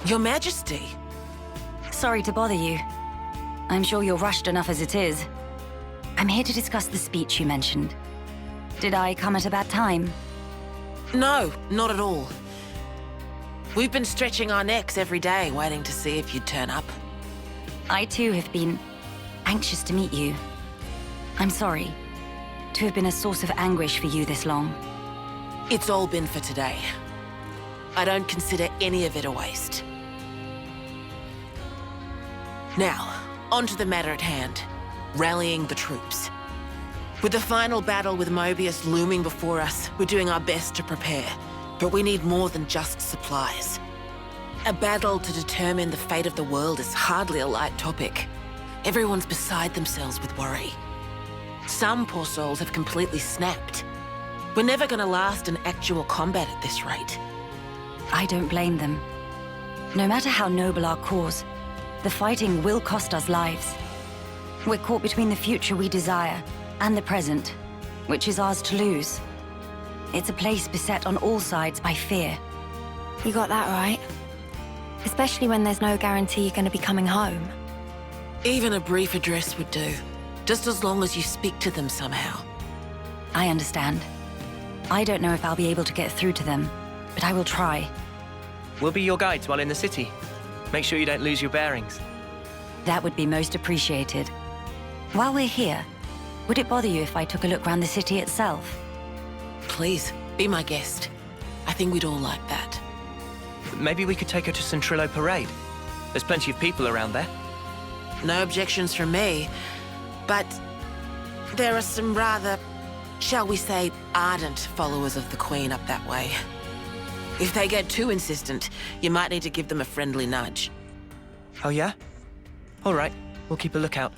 Your Majesty. Sorry to bother you. I'm sure you're rushed enough as it is. I'm here to discuss the speech you mentioned. Did I come at a bad time? No, not at all. We've been stretching our necks every day, waiting to see if you'd turn up. I too have been anxious to meet you. I'm sorry to have been a source of anguish for you this long. It's all been for today. I don't consider any of it a waste. Now, on to the matter at hand. Rallying the troops. With the final battle with Mobius looming before us, we're doing our best to prepare. But we need more than just supplies. A battle to determine the fate of the world is hardly a light topic. Everyone's beside themselves with worry. Some poor souls have completely snapped. We're never gonna last in actual combat at this rate. I don't blame them. No matter how noble our cause, the fighting will cost us lives. We're caught between the future we desire and the present, which is ours to lose. It's a place beset on all sides by fear. You got that right. Especially when there's no guarantee you're going to be coming home. Even a brief address would do, just as long as you speak to them somehow. I understand. I don't know if I'll be able to get through to them, but I will try. We'll be your guides while in the city. Make sure you don't lose your bearings. That would be most appreciated. While we're here, would it bother you if I took a look around the city itself? Please, be my guest. I think we'd all like that. Maybe we could take her to Centrillo Parade. There's plenty of people around there. No objections from me, but there are some rather, shall we say, ardent followers of the Queen up that way. If they get too insistent, you might need to give them a friendly nudge. Oh yeah? All right, we'll keep a lookout.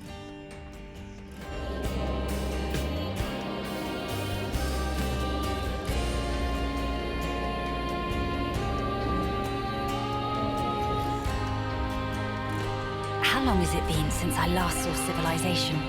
How long has it been since I last saw civilization?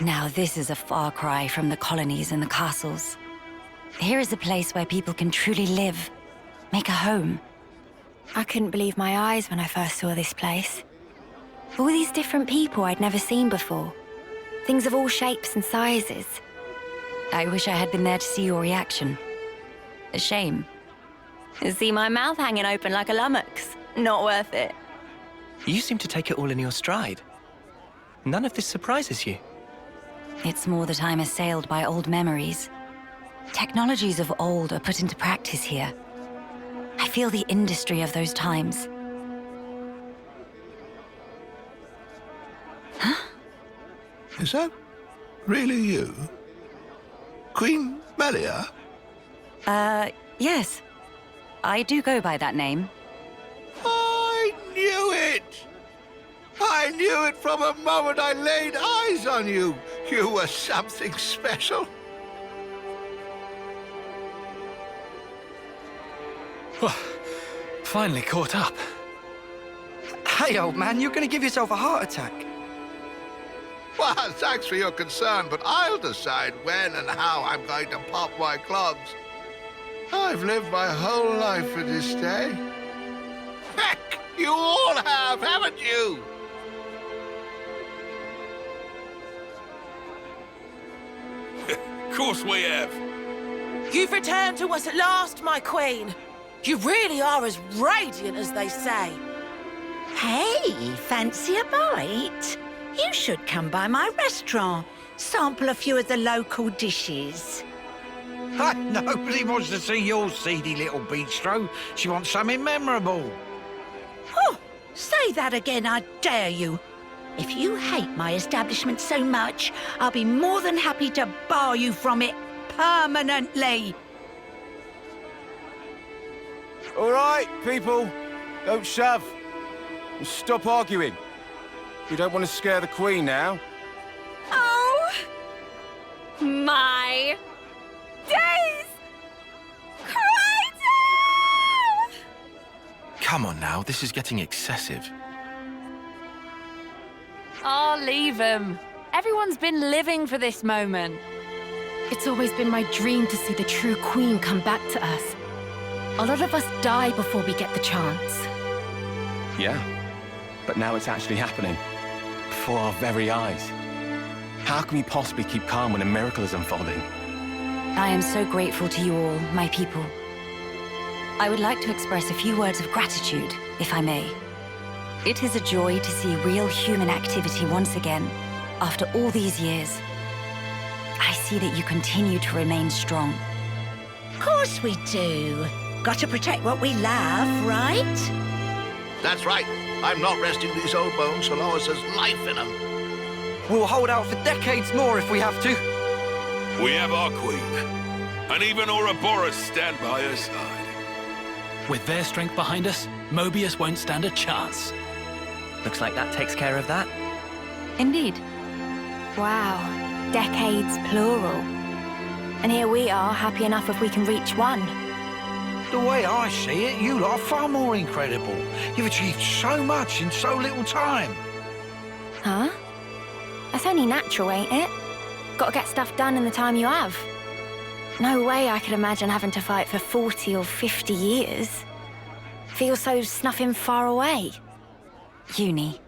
Now this is a far cry from the colonies and the castles. Here is a place where people can truly live, make a home. I couldn't believe my eyes when I first saw this place. All these different people I'd never seen before. Things of all shapes and sizes. I wish I had been there to see your reaction. A shame. See my mouth hanging open like a lummox. Not worth it. You seem to take it all in your stride. None of this surprises you. It's more that I'm assailed by old memories. Technologies of old are put into practice here. I feel the industry of those times. Huh? Is that really you? Queen Melia? Yes. I do go by that name. I knew it! I knew it from the moment I laid eyes on you. You were something special. Finally caught up. Hey, old man, you're going to give yourself a heart attack. Well, thanks for your concern, but I'll decide when and how I'm going to pop my clogs. I've lived my whole life for this day. Heck, you all have, haven't you? Of course we have. You've returned to us at last, my queen. You really are as radiant as they say. Hey, fancy a bite? You should come by my restaurant. Sample a few of the local dishes. Nobody wants to see your seedy little bistro. She wants something memorable. Oh, say that again, I dare you. If you hate my establishment so much, I'll be more than happy to bar you from it permanently. All right, people, don't shove. And stop arguing. We don't want to scare the Queen now. Oh! My days! Crichton! Come on now, this is getting excessive. Oh, leave him. Everyone's been living for this moment. It's always been my dream to see the true queen come back to us. A lot of us die before we get the chance. Yeah, but now it's actually happening. Before our very eyes. How can we possibly keep calm when a miracle is unfolding? I am so grateful to you all, my people. I would like to express a few words of gratitude, if I may. It is a joy to see real human activity once again, after all these years. I see that you continue to remain strong. Of course we do. Got to protect what we love, right? That's right. I'm not resting these old bones so long as there's life in them. We'll hold out for decades more if we have to. We have our queen. And even Ouroboros stand by her side. With their strength behind us, Mobius won't stand a chance. Looks like that takes care of that. Indeed. Wow, decades plural. And here we are, happy enough if we can reach one. The way I see it, you lot are far more incredible. You've achieved so much in so little time. Huh? That's only natural, ain't it? Got to get stuff done in the time you have. No way I could imagine having to fight for 40 or 50 years. Feels so snuffing far away. Uni.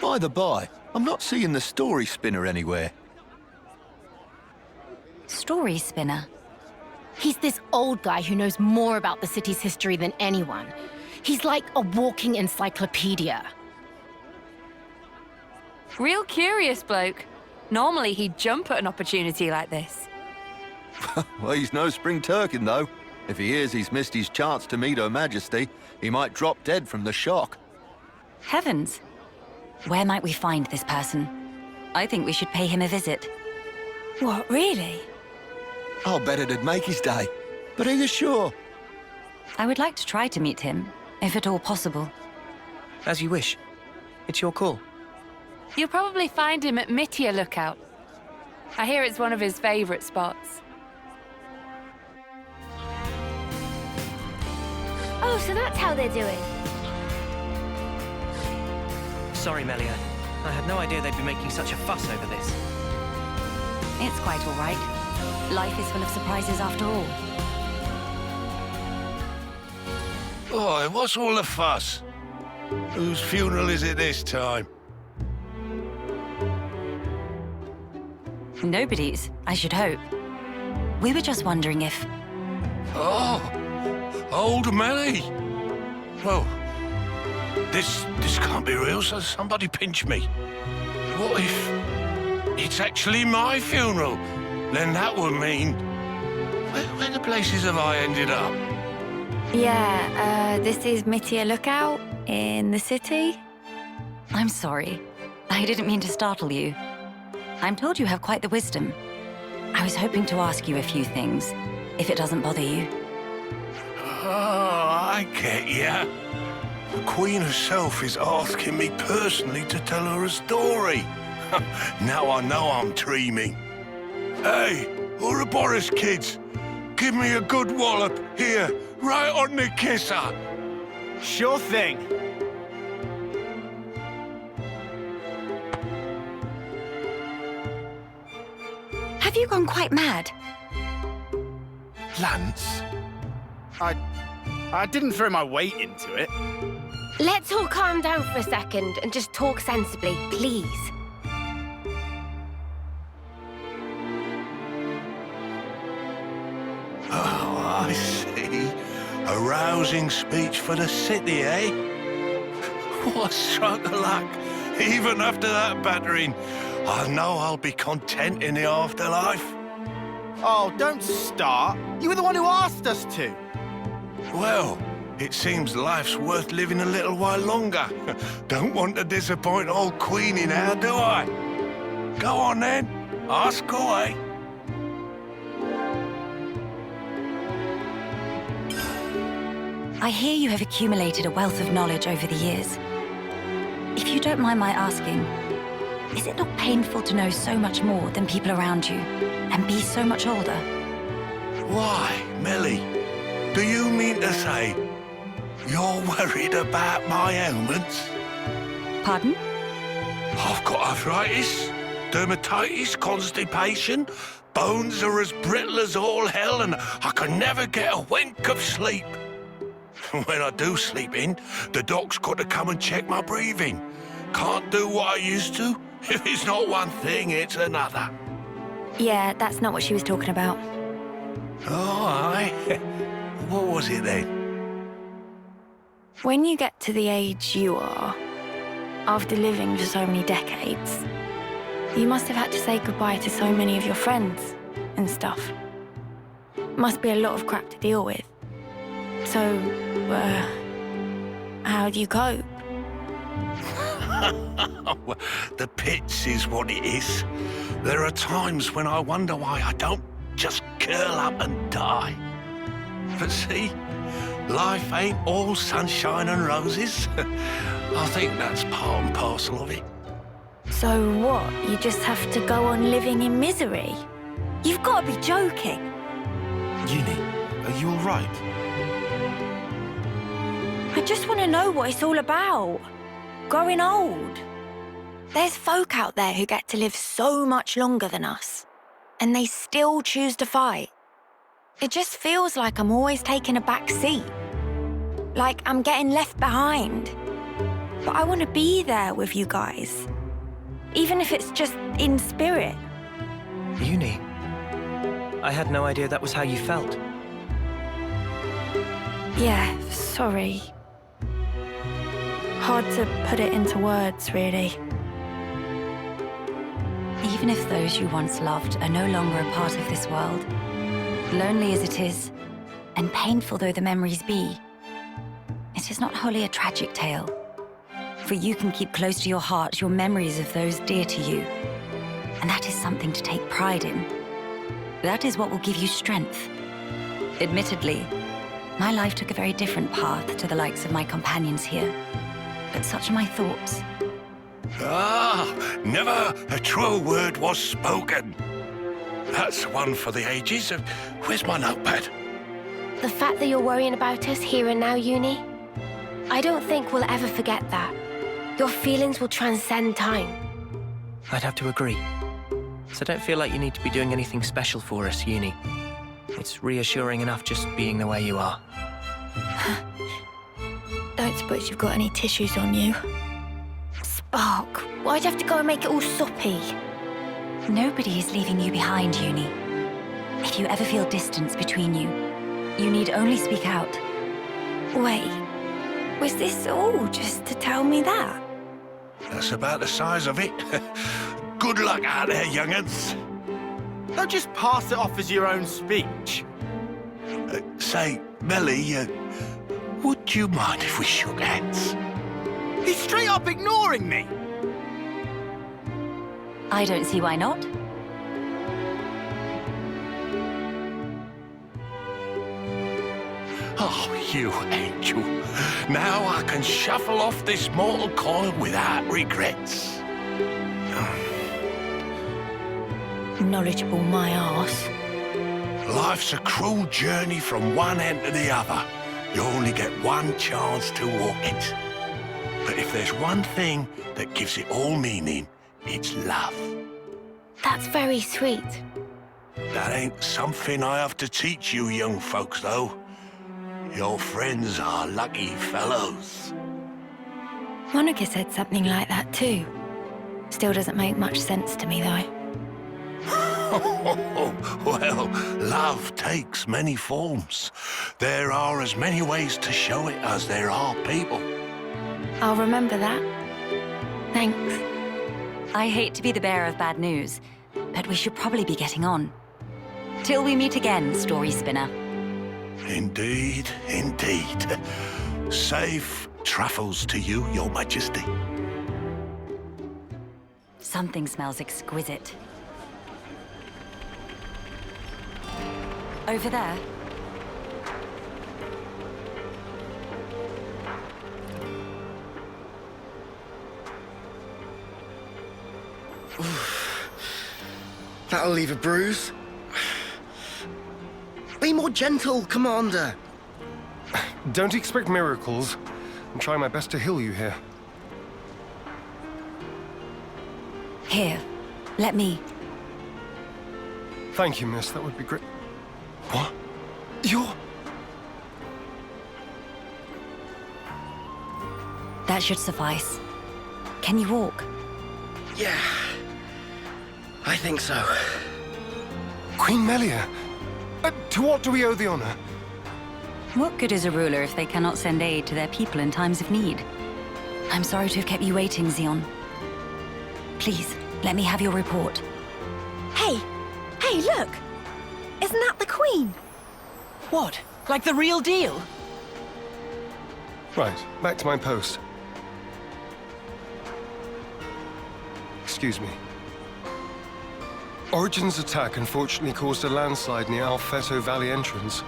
By the by, I'm not seeing the story spinner anywhere. Story spinner? He's this old guy who knows more about the city's history than anyone. He's like a walking encyclopedia. Real curious bloke. Normally he'd jump at an opportunity like this. Well, he's no spring turkin, though. If he hears he's missed his chance to meet Her Majesty, he might drop dead from the shock. Heavens. Where might we find this person? I think we should pay him a visit. What, really? I'll bet it'd make his day. But are you sure? I would like to try to meet him, if at all possible. As you wish. It's your call. You'll probably find him at Melia Lookout. I hear it's one of his favorite spots. Oh, so that's how they're doing. Sorry, Melia. I had no idea they'd be making such a fuss over this. It's quite all right. Life is full of surprises after all. Boy, what's all the fuss? Whose funeral is it this time? Nobody's, I should hope. We were just wondering if... Oh, old Melia. Well, this can't be real, so somebody pinch me. What if it's actually my funeral? Then that would mean... Where the places have I ended up? Yeah, this is Melia Lookout in the city. I'm sorry. I didn't mean to startle you. I'm told you have quite the wisdom. I was hoping to ask you a few things, if it doesn't bother you. Oh, I get ya. The Queen herself is asking me personally to tell her a story. Now I know I'm dreaming. Hey, Ouroboros kids, give me a good wallop here, right on the kisser. Sure thing. Have you gone quite mad? Lance? I didn't throw my weight into it. Let's all calm down for a second and just talk sensibly, please. Oh, I see. A rousing speech for the city, eh? What a stroke of luck. Even after that battering, I know I'll be content in the afterlife. Oh, don't start. You were the one who asked us to. Well, it seems life's worth living a little while longer. Don't want to disappoint old Queenie now, do I? Go on then, ask away. I hear you have accumulated a wealth of knowledge over the years. If you don't mind my asking, is it not painful to know so much more than people around you and be so much older? Why, Melia? Do you mean to say You're worried about my ailments? Pardon? I've got arthritis, dermatitis, constipation, bones are as brittle as all hell, and I can never get a wink of sleep. When I do sleep in, the doc's got to come and check my breathing. Can't do what I used to. If it's not one thing, it's another. Yeah, that's not what she was talking about. Oh, aye. What was it then? When you get to the age you are, after living for so many decades, you must have had to say goodbye to so many of your friends and stuff. Must be a lot of crap to deal with. So, how do you cope? The pits is what it is. There are times when I wonder why I don't just curl up and die. But see, life ain't all sunshine and roses. I think that's part and parcel of it. So what, you just have to go on living in misery? You've got to be joking. Uni, are you all right? I just want to know what it's all about. Growing old. There's folk out there who get to live so much longer than us, and they still choose to fight. It just feels like I'm always taking a back seat. Like I'm getting left behind. But I want to be there with you guys. Even if it's just in spirit. Uni, I had no idea that was how you felt. Yeah, sorry. Hard to put it into words, really. Even if those you once loved are no longer a part of this world, lonely as it is, and painful though the memories be, it is not wholly a tragic tale. For you can keep close to your heart your memories of those dear to you. And that is something to take pride in. That is what will give you strength. Admittedly, my life took a very different path to the likes of my companions here. But such are my thoughts. Ah, never a truer word was spoken. That's one for the ages. Where's my notepad? The fact that you're worrying about us here and now, Uni, I don't think we'll ever forget that. Your feelings will transcend time. I'd have to agree. So don't feel like you need to be doing anything special for us, Uni. It's reassuring enough just being the way you are. Don't suppose you've got any tissues on you? Spark, why'd you have to go and make it all soppy? Nobody is leaving you behind, Uni. If you ever feel distance between you, you need only speak out. Wait, was this all just to tell me that? That's about the size of it. Good luck out there, young'uns. Don't just pass it off as your own speech. Say, Melia, would you mind if we shook hands? He's straight up ignoring me. I don't see why not. Oh, you angel. Now I can shuffle off this mortal coil without regrets. Knowledgeable my arse. Life's a cruel journey from one end to the other. You only get one chance to walk it. But if there's one thing that gives it all meaning, it's love. That's very sweet. That ain't something I have to teach you young folks, though. Your friends are lucky fellows. Monica said something like that too. Still doesn't make much sense to me, though. Well, love takes many forms. There are as many ways to show it as there are people. I'll remember that. Thanks. I hate to be the bearer of bad news, but we should probably be getting on. Till we meet again, story spinner. Indeed, indeed. Safe travels to you, Your Majesty. Something smells exquisite. Over there. That'll leave a bruise. Be more gentle, Commander. Don't expect miracles. I'm trying my best to heal you here. Here, let me. Thank you, miss. That would be great. What? You're... That should suffice. Can you walk? Yeah. I think so. Queen Melia, to what do we owe the honor? What good is a ruler if they cannot send aid to their people in times of need? I'm sorry to have kept you waiting, Xeon. Please, let me have your report. Hey! Hey, look! Isn't that the Queen? What? Like the real deal? Right, back to my post. Excuse me. Origin's attack unfortunately caused a landslide near Alfeto Valley entrance.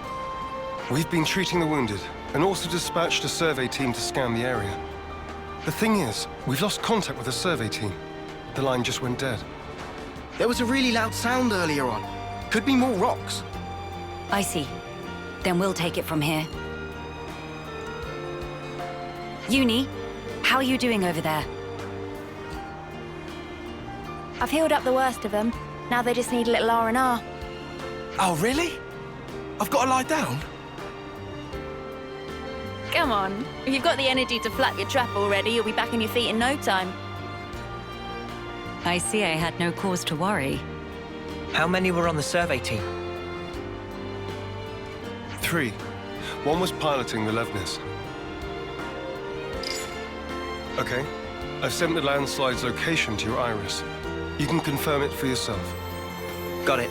We've been treating the wounded, and also dispatched a survey team to scan the area. The thing is, we've lost contact with the survey team. The line just went dead. There was a really loud sound earlier on. Could be more rocks. I see. Then we'll take it from here. Uni, how are you doing over there? I've healed up the worst of them. Now they just need a little R&R. Oh, really? I've got to lie down? Come on. If you've got the energy to flap your trap already, you'll be back on your feet in no time. I see I had no cause to worry. How many were on the survey team? 3. One was piloting the Levnis. Okay. I've sent the landslide's location to your iris. You can confirm it for yourself. Got it.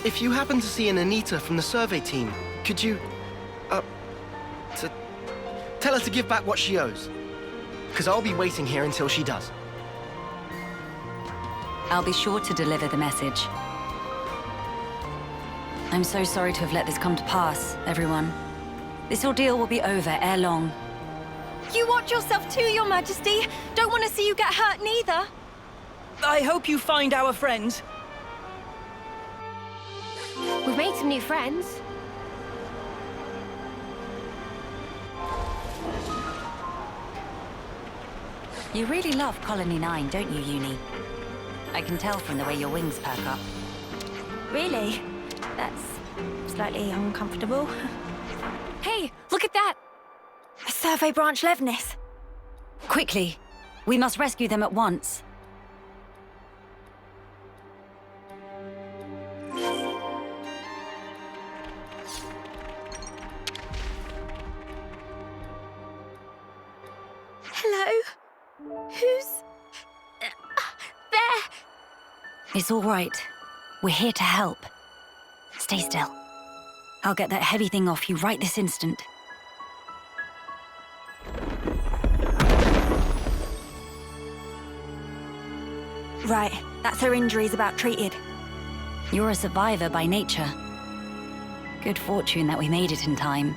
If you happen to see an Anita from the survey team, could you, tell her to give back what she owes? Because I'll be waiting here until she does. I'll be sure to deliver the message. I'm so sorry to have let this come to pass, everyone. This ordeal will be over ere long. You watch yourself too, Your Majesty. Don't want to see you get hurt neither. I hope you find our friends. We've made some new friends. You really love Colony 9, don't you, Uni? I can tell from the way your wings perk up. Really? That's slightly uncomfortable. Hey, look at that! A survey branch Levnis. Quickly! We must rescue them at once. Hello? Who's... there? It's all right. We're here to help. Stay still. I'll get that heavy thing off you right this instant. Right, that's her injuries about treated. You're a survivor by nature. Good fortune that we made it in time.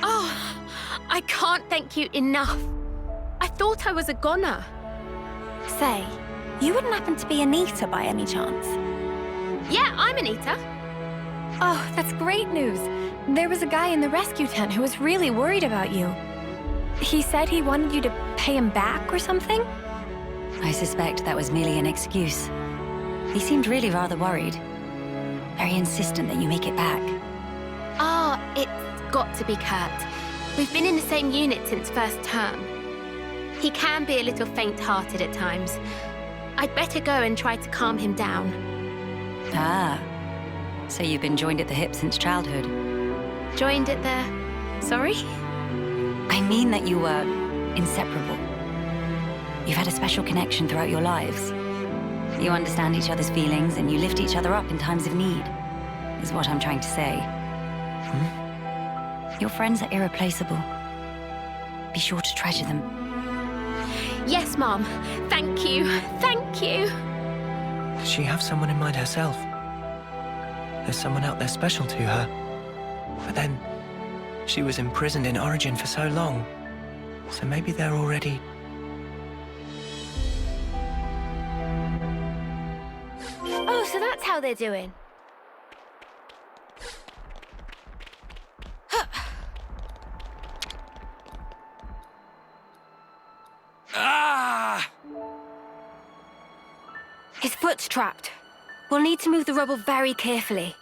Oh, I can't thank you enough. I thought I was a goner. Say, you wouldn't happen to be Anita by any chance? Yeah, I'm Anita. Oh, that's great news. There was a guy in the rescue tent who was really worried about you. He said he wanted you to pay him back or something? I suspect that was merely an excuse. He seemed really rather worried. Very insistent that you make it back. Ah, it's got to be Kurt. We've been in the same unit since first term. He can be a little faint-hearted at times. I'd better go and try to calm him down. Ah, so you've been joined at the hip since childhood? Joined at the... sorry? I mean that you were inseparable. You've had a special connection throughout your lives. You understand each other's feelings and you lift each other up in times of need, is what I'm trying to say. Your friends are irreplaceable. Be sure to treasure them. Yes, Mom. Thank you. Thank you. Does she have someone in mind herself? There's someone out there special to her. But then, she was imprisoned in Origin for so long. So maybe they're already... Oh, so that's how they're doing. foot's trapped. We'll need to move the rubble very carefully.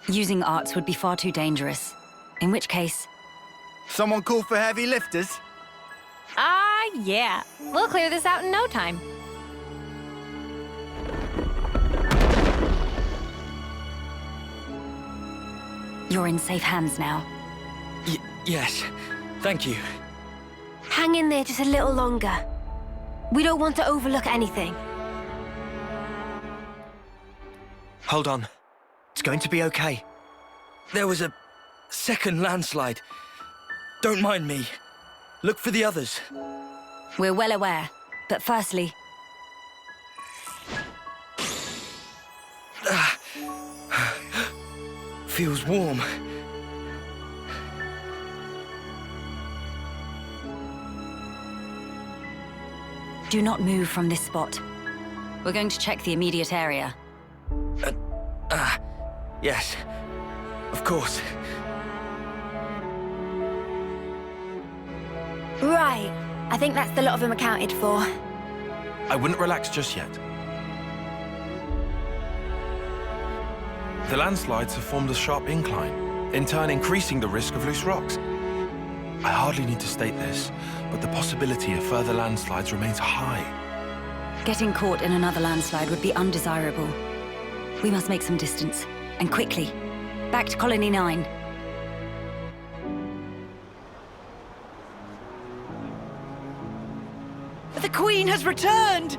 Using arts would be far too dangerous. In which case... Someone call for heavy lifters? Yeah. We'll clear this out in no time. You're in safe hands now. Yes. Thank you. Hang in there just a little longer. We don't want to overlook anything. Hold on. It's going to be okay. There was a second landslide. Don't mind me. Look for the others. We're well aware, but firstly... Feels warm. Do not move from this spot. We're going to check the immediate area. Yes. Of course. Right. I think that's the lot of them accounted for. I wouldn't relax just yet. The landslides have formed a sharp incline, in turn increasing the risk of loose rocks. I hardly need to state this, but the possibility of further landslides remains high. Getting caught in another landslide would be undesirable. We must make some distance, and quickly. Back to Colony 9. The Queen has returned!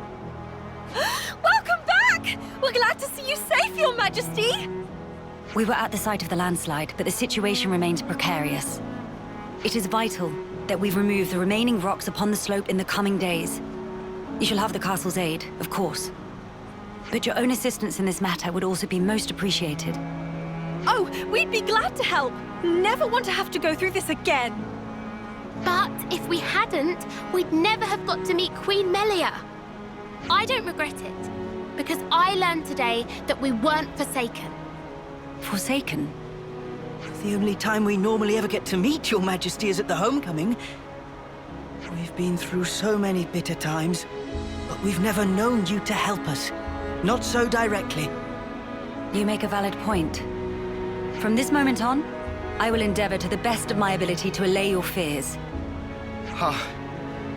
Welcome back! We're glad to see you safe, Your Majesty! We were at the site of the landslide, but the situation remains precarious. It is vital that we remove the remaining rocks upon the slope in the coming days. You shall have the castle's aid, of course. But your own assistance in this matter would also be most appreciated. Oh, we'd be glad to help. Never want to have to go through this again. But if we hadn't, we'd never have got to meet Queen Melia. I don't regret it, because I learned today that we weren't forsaken. Forsaken? The only time we normally ever get to meet Your Majesty is at the homecoming. We've been through so many bitter times, but we've never known you to help us. Not so directly. You make a valid point. From this moment on, I will endeavor to the best of my ability to allay your fears.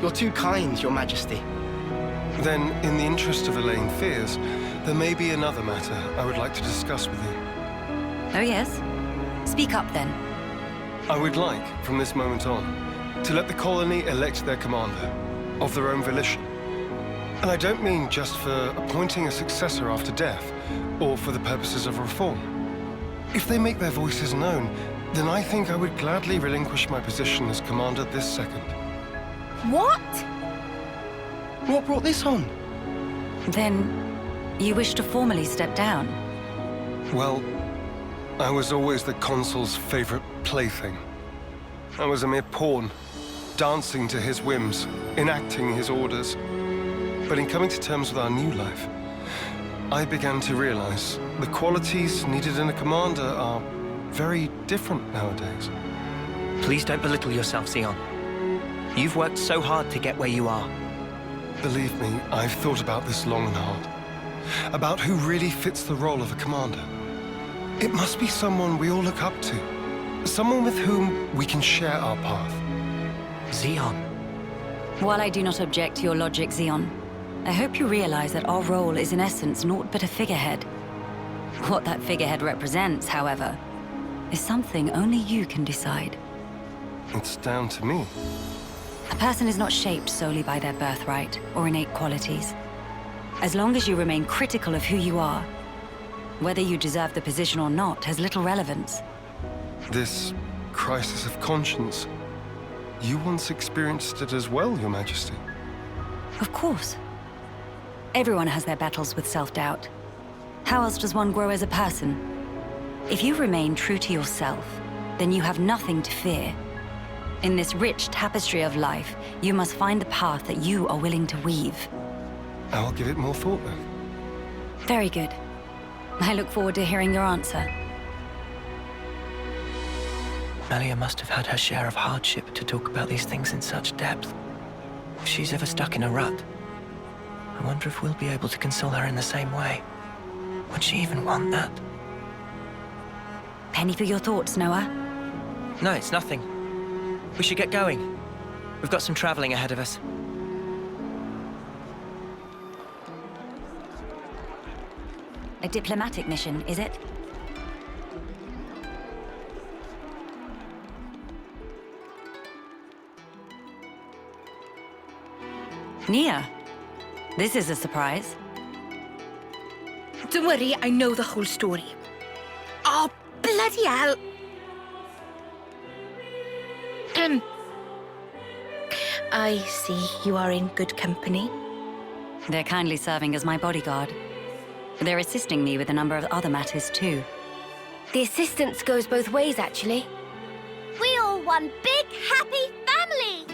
You're too kind, Your Majesty. Then, in the interest of allaying fears, there may be another matter I would like to discuss with you. Oh yes? Speak up then. I would like, from this moment on, to let the colony elect their commander, of their own volition. And I don't mean just for appointing a successor after death, or for the purposes of reform. If they make their voices known, then I think I would gladly relinquish my position as commander this second. What? What brought this on? Then, you wish to formally step down? Well, I was always the consul's favorite plaything. I was a mere pawn, dancing to his whims, enacting his orders. But in coming to terms with our new life, I began to realize the qualities needed in a commander are very different nowadays. Please don't belittle yourself, Xeon. You've worked so hard to get where you are. Believe me, I've thought about this long and hard. About who really fits the role of a commander. It must be someone we all look up to. Someone with whom we can share our path. Xeon. While I do not object to your logic, Xeon, I hope you realize that our role is in essence naught but a figurehead. What that figurehead represents, however, is something only you can decide. It's down to me. A person is not shaped solely by their birthright or innate qualities. As long as you remain critical of who you are, whether you deserve the position or not has little relevance. This crisis of conscience, you once experienced it as well, Your Majesty. Of course. Everyone has their battles with self-doubt. How else does one grow as a person? If you remain true to yourself, then you have nothing to fear. In this rich tapestry of life, you must find the path that you are willing to weave. I'll give it more thought, then. Very good. I look forward to hearing your answer. Melia must have had her share of hardship to talk about these things in such depth. If she's ever stuck in a rut, I wonder if we'll be able to console her in the same way. Would she even want that? Penny for your thoughts, Noah? No, it's nothing. We should get going. We've got some traveling ahead of us. A diplomatic mission, is it? Nia, this is a surprise. Don't worry, I know the whole story. Oh, bloody hell! I see you are in good company. They're kindly serving as my bodyguard. They're assisting me with a number of other matters, too. The assistance goes both ways, actually. We all one big, happy family!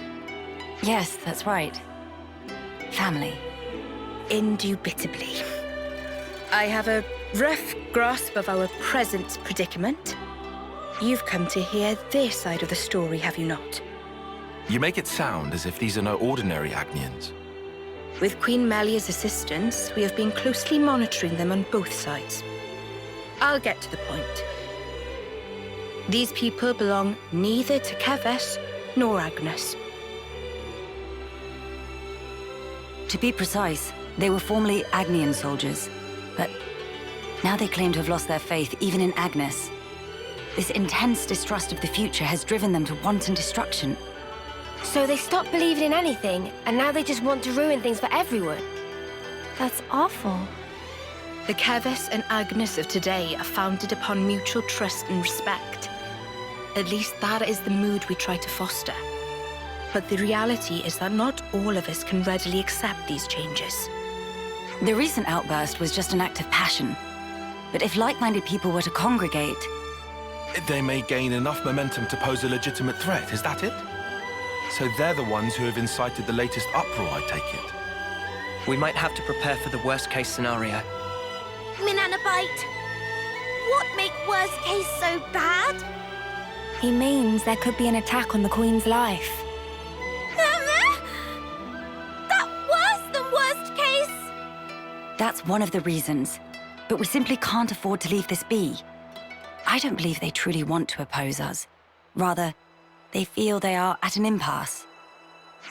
Yes, that's right. Family. Indubitably. I have a rough grasp of our present predicament. You've come to hear their side of the story, have you not? You make it sound as if these are no ordinary Agnians. With Queen Melia's assistance, we have been closely monitoring them on both sides. I'll get to the point. These people belong neither to Keves nor Agnes. To be precise, they were formerly Agnian soldiers, but now they claim to have lost their faith even in Agnes. This intense distrust of the future has driven them to wanton destruction. So they stopped believing in anything, and now they just want to ruin things for everyone. That's awful. The Keves and Agnes of today are founded upon mutual trust and respect. At least that is the mood we try to foster. But the reality is that not all of us can readily accept these changes. The recent outburst was just an act of passion. But if like-minded people were to congregate... They may gain enough momentum to pose a legitimate threat, is that it? So they're the ones who have incited the latest uproar, I take it. We might have to prepare for the worst-case scenario. Minanabite, what make worst case so bad? He means there could be an attack on the Queen's life. That worse than worst case? That's one of the reasons. But we simply can't afford to leave this be. I don't believe they truly want to oppose us. Rather, they feel they are at an impasse.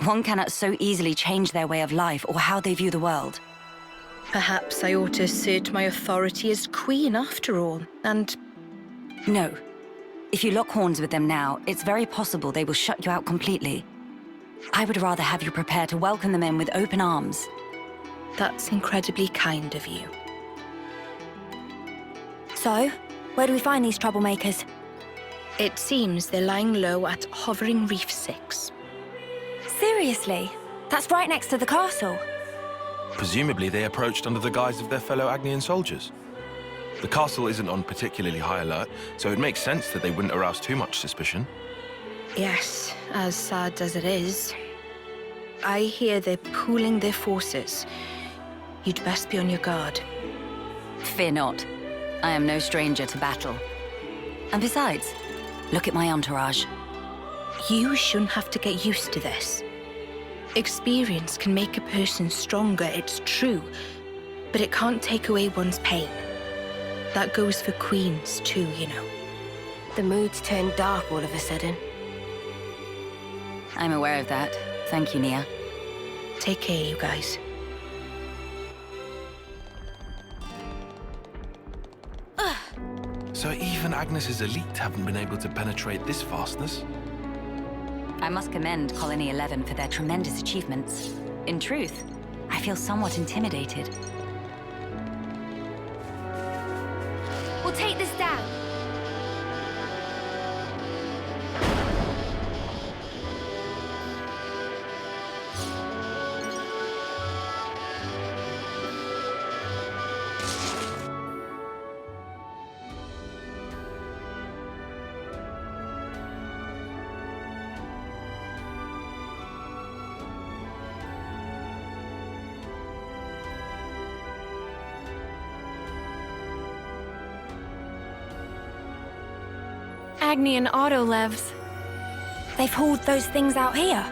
One cannot so easily change their way of life or how they view the world. Perhaps I ought to assert my authority as queen after all, and... No. If you lock horns with them now, it's very possible they will shut you out completely. I would rather have you prepare to welcome them in with open arms. That's incredibly kind of you. So, where do we find these troublemakers? It seems they're lying low at Hovering Reef 6. Seriously? That's right next to the castle. Presumably they approached under the guise of their fellow Agnian soldiers. The castle isn't on particularly high alert, so it makes sense that they wouldn't arouse too much suspicion. Yes, as sad as it is. I hear they're pooling their forces. You'd best be on your guard. Fear not. I am no stranger to battle. And besides, look at my entourage. You shouldn't have to get used to this. Experience can make a person stronger, it's true, but it can't take away one's pain. That goes for queens too, you know. The mood's turned dark all of a sudden. I'm aware of that. Thank you, Nia. Take care, you guys. So even Agnes's elite haven't been able to penetrate this vastness? I must commend Colony 11 for their tremendous achievements. In truth, I feel somewhat intimidated. We'll take this down. Agnian autolevs. They've hauled those things out here.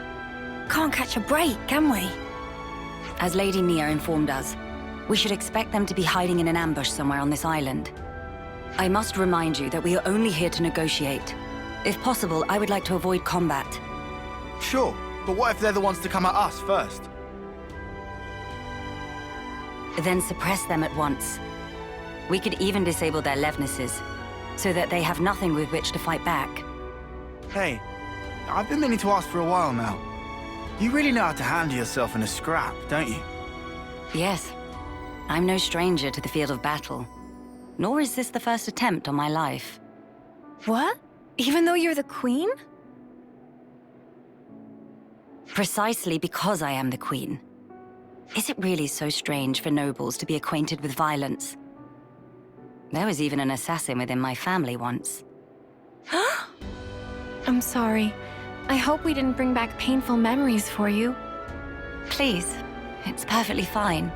Can't catch a break, can we? As Lady Nia informed us, we should expect them to be hiding in an ambush somewhere on this island. I must remind you that we are only here to negotiate. If possible, I would like to avoid combat. Sure, but what if they're the ones to come at us first? Then suppress them at once. We could even disable their levnesses, so that they have nothing with which to fight back. Hey, I've been meaning to ask for a while now. You really know how to handle yourself in a scrap, don't you? Yes. I'm no stranger to the field of battle. Nor is this the first attempt on my life. What? Even though you're the queen? Precisely because I am the queen. Is it really so strange for nobles to be acquainted with violence? There was even an assassin within my family once. I'm sorry. I hope we didn't bring back painful memories for you. Please, it's perfectly fine.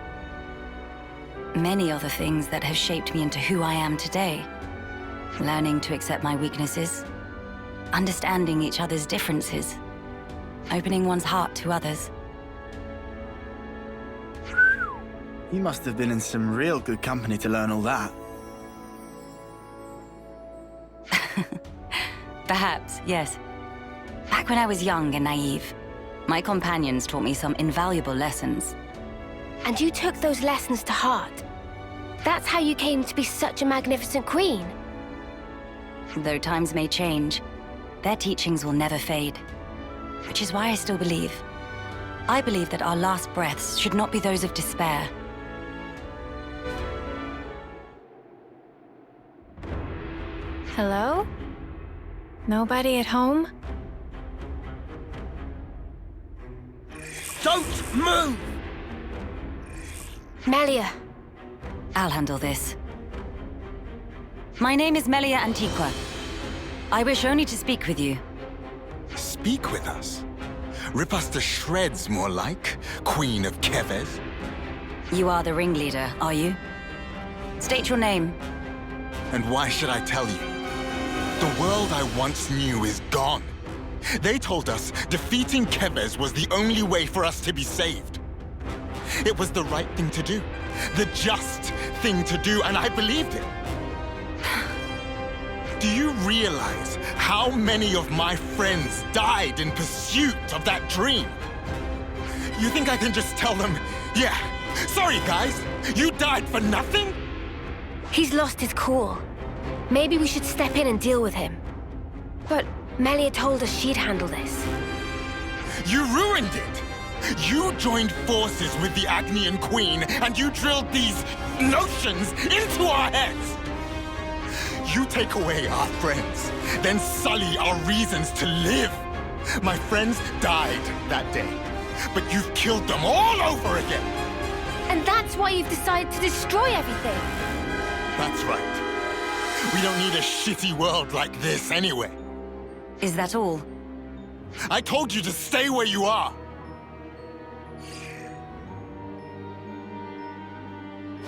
Many are the things that have shaped me into who I am today. Learning to accept my weaknesses, understanding each other's differences, opening one's heart to others. You must have been in some real good company to learn all that. Perhaps, yes. Back when I was young and naive, my companions taught me some invaluable lessons. And you took those lessons to heart. That's how you came to be such a magnificent queen. Though times may change, their teachings will never fade. Which is why I still believe. I believe that our last breaths should not be those of despair. Hello? Nobody at home? Don't move! Melia. I'll handle this. My name is Melia Antiqua. I wish only to speak with you. Speak with us? Rip us to shreds, more like, Queen of Keves. You are the ringleader, are you? State your name. And why should I tell you? The world I once knew is gone. They told us defeating Keves was the only way for us to be saved. It was the right thing to do, the just thing to do, and I believed it. Do you realize how many of my friends died in pursuit of that dream? You think I can just tell them, yeah, sorry guys, you died for nothing? He's lost his cool. Maybe we should step in and deal with him. But Melia told us she'd handle this. You ruined it! You joined forces with the Agnian Queen, and you drilled these notions into our heads! You take away our friends, then sully our reasons to live. My friends died that day, but you've killed them all over again! And that's why you've decided to destroy everything! That's right. We don't need a shitty world like this anyway. Is that all? I told you to stay where you are!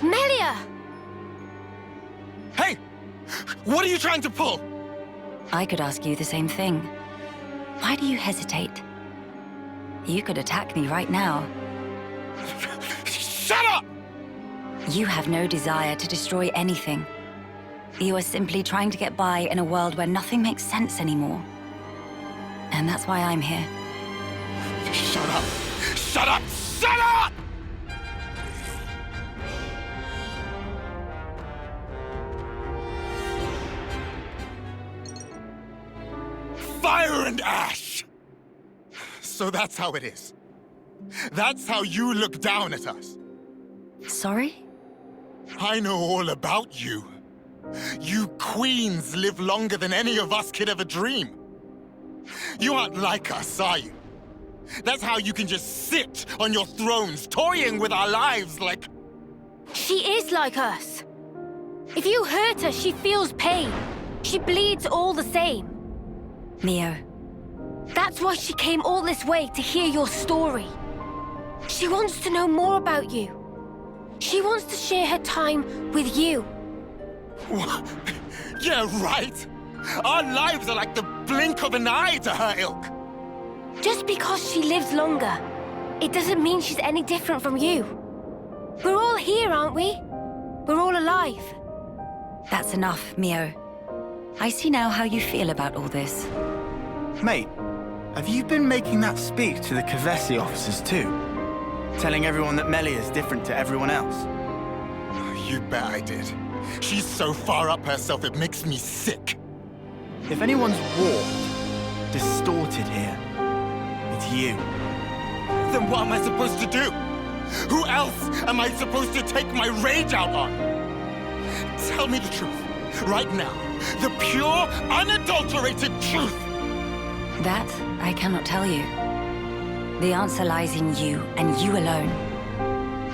Melia! Hey! What are you trying to pull? I could ask you the same thing. Why do you hesitate? You could attack me right now. Shut up! You have no desire to destroy anything. You are simply trying to get by in a world where nothing makes sense anymore. And that's why I'm here. Shut up! Shut up! Shut up! Fire and ash! So that's how it is. That's how you look down at us. Sorry? I know all about you. You queens live longer than any of us could ever dream. You aren't like us, are you? That's how you can just sit on your thrones, toying with our lives like... She is like us. If you hurt her, she feels pain. She bleeds all the same. Mio. That's why she came all this way to hear your story. She wants to know more about you. She wants to share her time with you. Yeah, right. Our lives are like the blink of an eye to her ilk. Just because she lives longer it doesn't mean she's any different from you. We're all here, aren't we? We're all alive. That's enough, Mio. I see now how you feel about all this. Mate, have you been making that speak to the Kavesi officers too? Telling everyone that Melia is different to everyone else? You bet I did. She's so far up herself, it makes me sick. If anyone's warped, distorted here, it's you. Then what am I supposed to do? Who else am I supposed to take my rage out on? Tell me the truth, right now. The pure, unadulterated truth! That I cannot tell you. The answer lies in you, and you alone.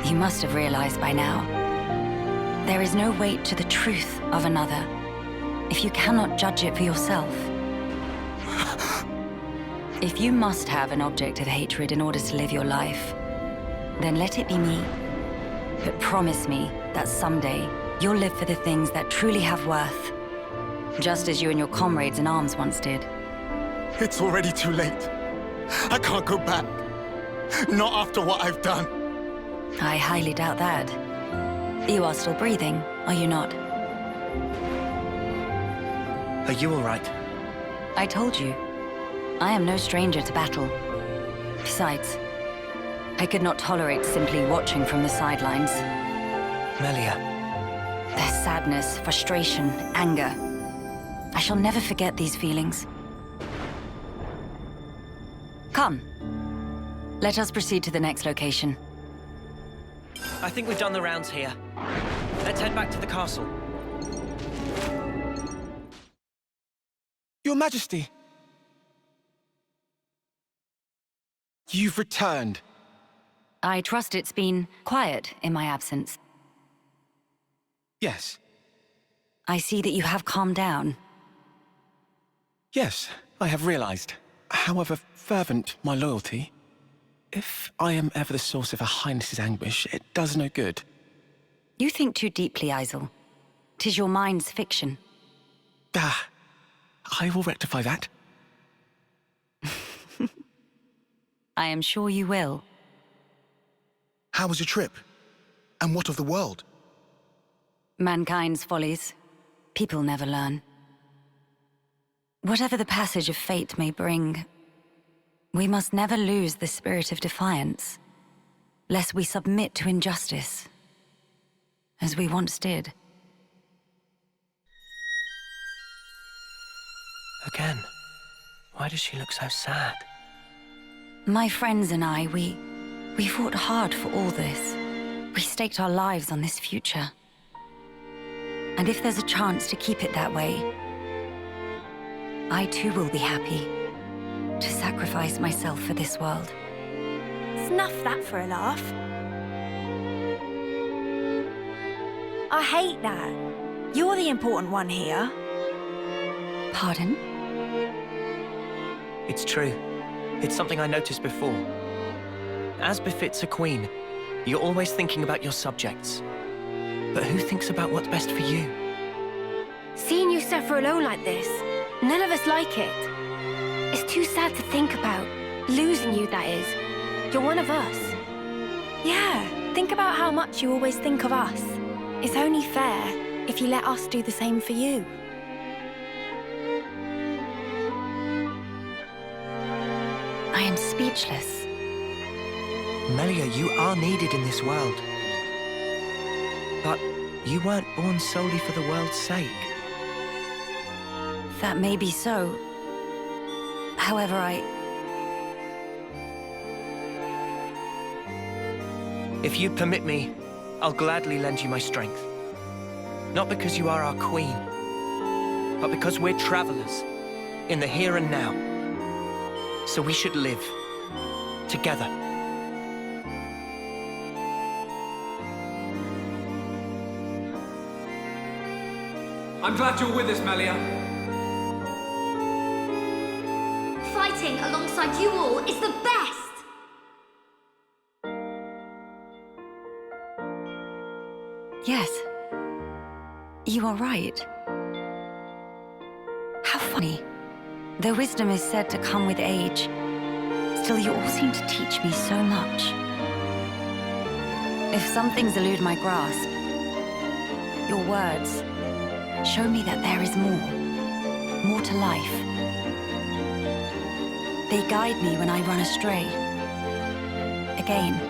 You must have realized by now. There is no weight to the truth of another, if you cannot judge it for yourself. If you must have an object of hatred in order to live your life, then let it be me. But promise me that someday you'll live for the things that truly have worth, just as you and your comrades in arms once did. It's already too late. I can't go back. Not after what I've done. I highly doubt that. You are still breathing, are you not? Are you all right? I told you. I am no stranger to battle. Besides, I could not tolerate simply watching from the sidelines. Melia. Their sadness, frustration, anger. I shall never forget these feelings. Come. Let us proceed to the next location. I think we've done the rounds here. Let's head back to the castle. Your Majesty! You've returned. I trust it's been quiet in my absence. Yes. I see that you have calmed down. Yes, I have realized. However fervent my loyalty, if I am ever the source of Her Highness's anguish, it does no good. You think too deeply, Isel. 'Tis your mind's fiction. Ah, I will rectify that. I am sure you will. How was your trip? And what of the world? Mankind's follies. People never learn. Whatever the passage of fate may bring, we must never lose the spirit of defiance, lest we submit to injustice, as we once did. Again. Why does she look so sad? My friends and I, we fought hard for all this. We staked our lives on this future. And if there's a chance to keep it that way, I too will be happy to sacrifice myself for this world. Snuff that for a laugh. I hate that. You're the important one here. Pardon? It's true. It's something I noticed before. As befits a queen, you're always thinking about your subjects. But who thinks about what's best for you? Seeing you suffer alone like this, none of us like it. It's too sad to think about. Losing you, that is. You're one of us. Yeah, think about how much you always think of us. It's only fair if you let us do the same for you. I am speechless. Melia, you are needed in this world. But you weren't born solely for the world's sake. That may be so. However, If you permit me, I'll gladly lend you my strength. Not because you are our queen, but because we're travelers in the here and now. So we should live together. I'm glad you're with us, Melia. Fighting alongside you all is the best! yes. You are right. How funny. Though wisdom is said to come with age, Still, you all seem to teach me so much. If some things elude my grasp, your words show me that there is more to life. They guide me when I run astray, again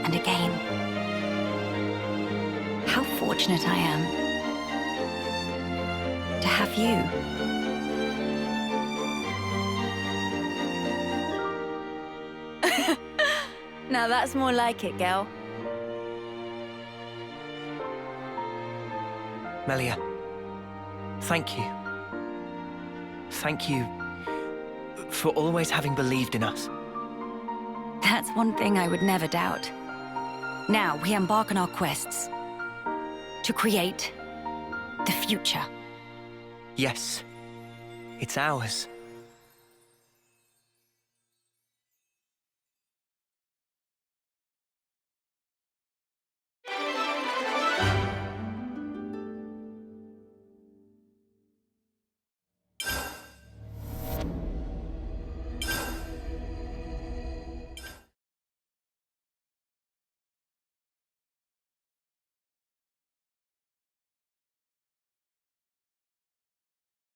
and again. How fortunate I am to have you. Now that's more like it, girl. Melia, thank you. Thank you for always having believed in us. That's one thing I would never doubt. Now we embark on our quests to create the future. Yes, it's ours.